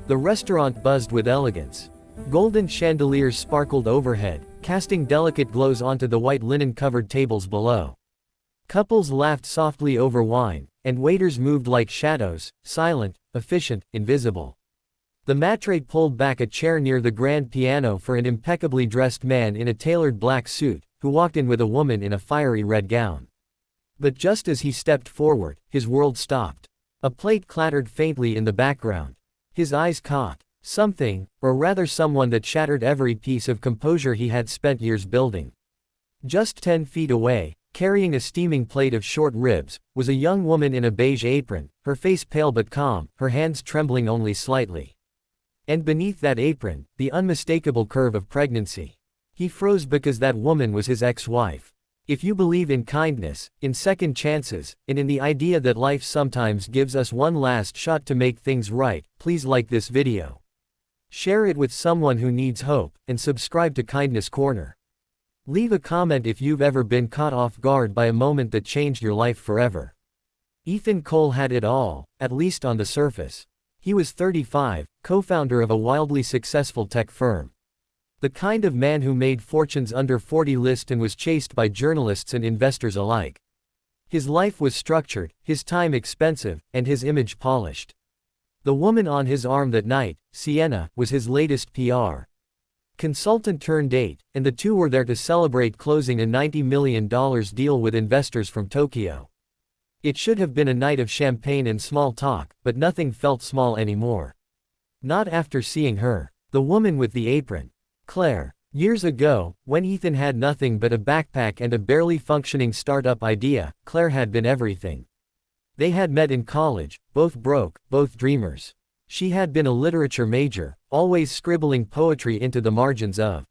The restaurant buzzed with elegance. Golden chandeliers sparkled overhead, casting delicate glows onto the white linen-covered tables below. Couples laughed softly over wine, and waiters moved like shadows, silent, efficient, invisible. The maitre pulled back a chair near the grand piano for an impeccably dressed man in a tailored black suit, who walked in with a woman in a fiery red gown. But just as he stepped forward, his world stopped. A plate clattered faintly in the background. His eyes caught something, or rather someone that shattered every piece of composure he had spent years building. Just 10 feet away, carrying a steaming plate of short ribs, was a young woman in a beige apron, her face pale but calm, her hands trembling only slightly. And beneath that apron, the unmistakable curve of pregnancy. He froze because that woman was his ex-wife. If you believe in kindness, in second chances, and in the idea that life sometimes gives us one last shot to make things right, please like this video. Share it with someone who needs hope, and subscribe to Kindness Corner. Leave a comment if you've ever been caught off guard by a moment that changed your life forever. Ethan Cole had it all, at least on the surface. He was 35, co-founder of a wildly successful tech firm. The kind of man who made Fortune's under 40 list and was chased by journalists and investors alike. His life was structured, his time expensive, and his image polished. The woman on his arm that night, Sienna, was his latest PR consultant turned date, and the two were there to celebrate closing a $90 million deal with investors from Tokyo. It should have been a night of champagne and small talk, but nothing felt small anymore. Not after seeing her. The woman with the apron. Claire. Years ago, when Ethan had nothing but a backpack and a barely functioning startup idea, Claire had been everything. They had met in college, both broke, both dreamers. She had been a literature major, always scribbling poetry into the margins of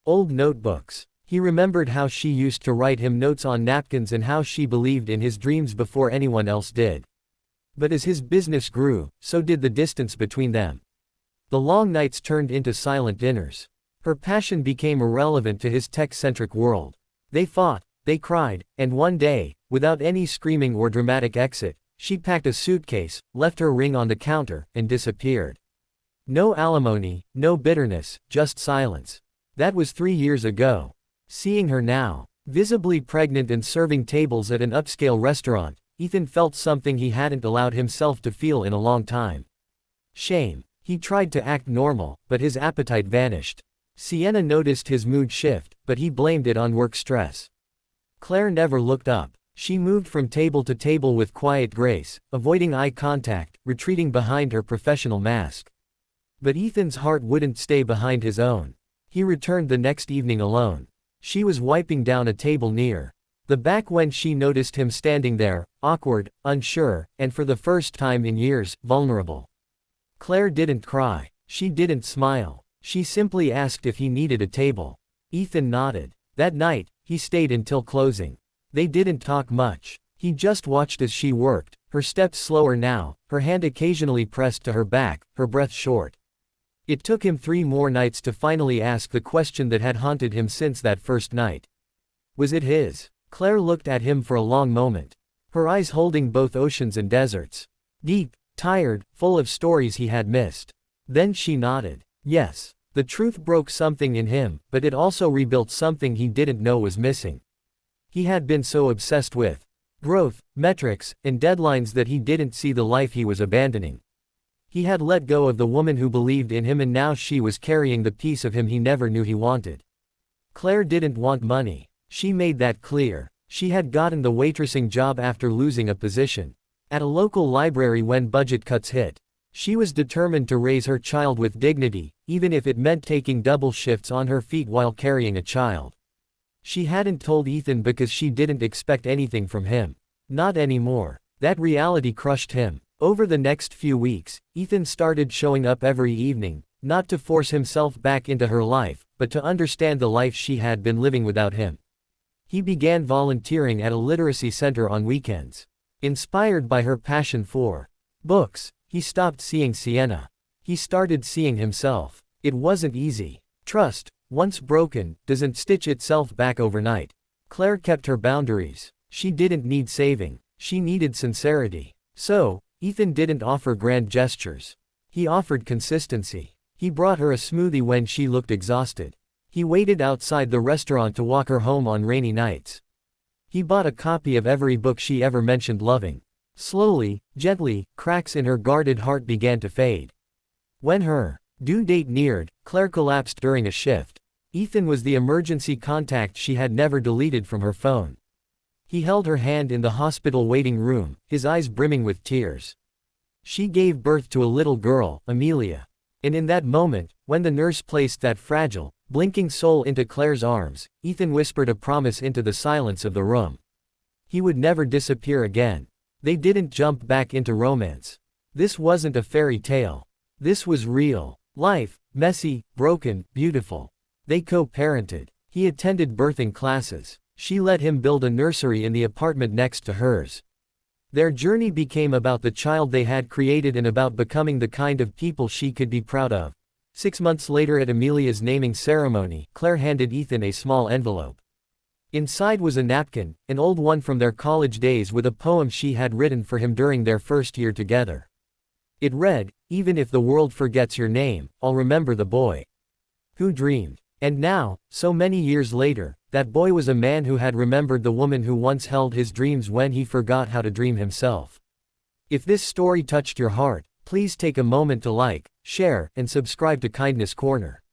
old notebooks. He remembered how she used to write him notes on napkins and how she believed in his dreams before anyone else did. But as his business grew, so did the distance between them. The long nights turned into silent dinners. Her passion became irrelevant to his tech-centric world. They fought, they cried, and one day, without any screaming or dramatic exit, she packed a suitcase, left her ring on the counter, and disappeared. No alimony, no bitterness, just silence. That was 3 years ago. Seeing her now, visibly pregnant and serving tables at an upscale restaurant, Ethan felt something he hadn't allowed himself to feel in a long time. Shame. He tried to act normal, but his appetite vanished. Sienna noticed his mood shift, but he blamed it on work stress. Claire never looked up. She moved from table to table with quiet grace, avoiding eye contact, retreating behind her professional mask. But Ethan's heart wouldn't stay behind his own. He returned the next evening alone. She was wiping down a table near the back when she noticed him standing there, awkward, unsure, and for the first time in years, vulnerable. Claire didn't cry. She didn't smile. She simply asked if he needed a table. Ethan nodded. That night, he stayed until closing. They didn't talk much. He just watched as she worked, her steps slower now, her hand occasionally pressed to her back, her breath short. It took him 3 more nights to finally ask the question that had haunted him since that first night. Was it his? Claire looked at him for a long moment. Her eyes holding both oceans and deserts. Deep, tired, full of stories he had missed. Then she nodded. Yes. The truth broke something in him, but it also rebuilt something he didn't know was missing. He had been so obsessed with growth, metrics, and deadlines that he didn't see the life he was abandoning. He had let go of the woman who believed in him, and now she was carrying the piece of him he never knew he wanted. Claire didn't want money. She made that clear. She had gotten the waitressing job after losing a position at a local library when budget cuts hit. She was determined to raise her child with dignity, even if it meant taking double shifts on her feet while carrying a child. She hadn't told Ethan because she didn't expect anything from him. Not anymore. That reality crushed him. Over the next few weeks, Ethan started showing up every evening, not to force himself back into her life, but to understand the life she had been living without him. He began volunteering at a literacy center on weekends. Inspired by her passion for books, he stopped seeing Sienna. He started seeing himself. It wasn't easy. Trust, once broken, doesn't stitch itself back overnight. Claire kept her boundaries. She didn't need saving. She needed sincerity. So, Ethan didn't offer grand gestures. He offered consistency. He brought her a smoothie when she looked exhausted. He waited outside the restaurant to walk her home on rainy nights. He bought a copy of every book she ever mentioned loving. Slowly, gently, cracks in her guarded heart began to fade. When her due date neared, Claire collapsed during a shift. Ethan was the emergency contact she had never deleted from her phone. He held her hand in the hospital waiting room, his eyes brimming with tears. She gave birth to a little girl, Amelia. And in that moment, when the nurse placed that fragile, blinking soul into Claire's arms, Ethan whispered a promise into the silence of the room. He would never disappear again. They didn't jump back into romance. This wasn't a fairy tale. This was real life, messy, broken, beautiful. They co-parented. He attended birthing classes. She let him build a nursery in the apartment next to hers. Their journey became about the child they had created and about becoming the kind of people she could be proud of. 6 months later at Amelia's naming ceremony, Claire handed Ethan a small envelope. Inside was a napkin, an old one from their college days with a poem she had written for him during their first year together. It read, "Even if the world forgets your name, I'll remember the boy who dreamed." And now, so many years later, that boy was a man who had remembered the woman who once held his dreams when he forgot how to dream himself. If this story touched your heart, please take a moment to like, share, and subscribe to Kindness Corner.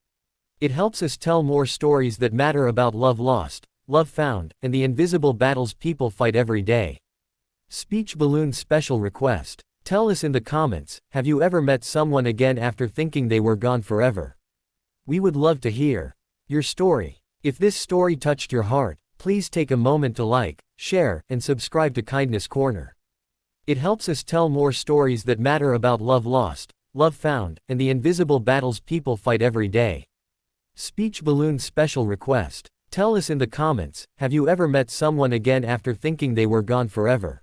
It helps us tell more stories that matter about love lost, love found, and the invisible battles people fight every day. Speech balloon special request. Tell us in the comments, have you ever met someone again after thinking they were gone forever? We would love to hear your story. If this story touched your heart, please take a moment to like, share, and subscribe to Kindness Corner. It helps us tell more stories that matter about love lost, love found, and the invisible battles people fight every day. Speech balloon special request. Tell us in the comments, have you ever met someone again after thinking they were gone forever?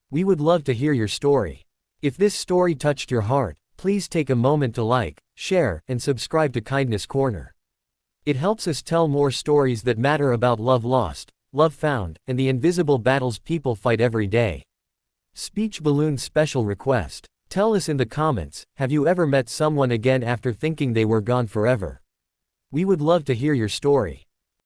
We would love to hear your story. If this story touched your heart, please take a moment to like, share, and subscribe to Kindness Corner. It helps us tell more stories that matter about love lost, love found, and the invisible battles people fight every day. Speech balloon special request. Tell us in the comments, have you ever met someone again after thinking they were gone forever? We would love to hear your story.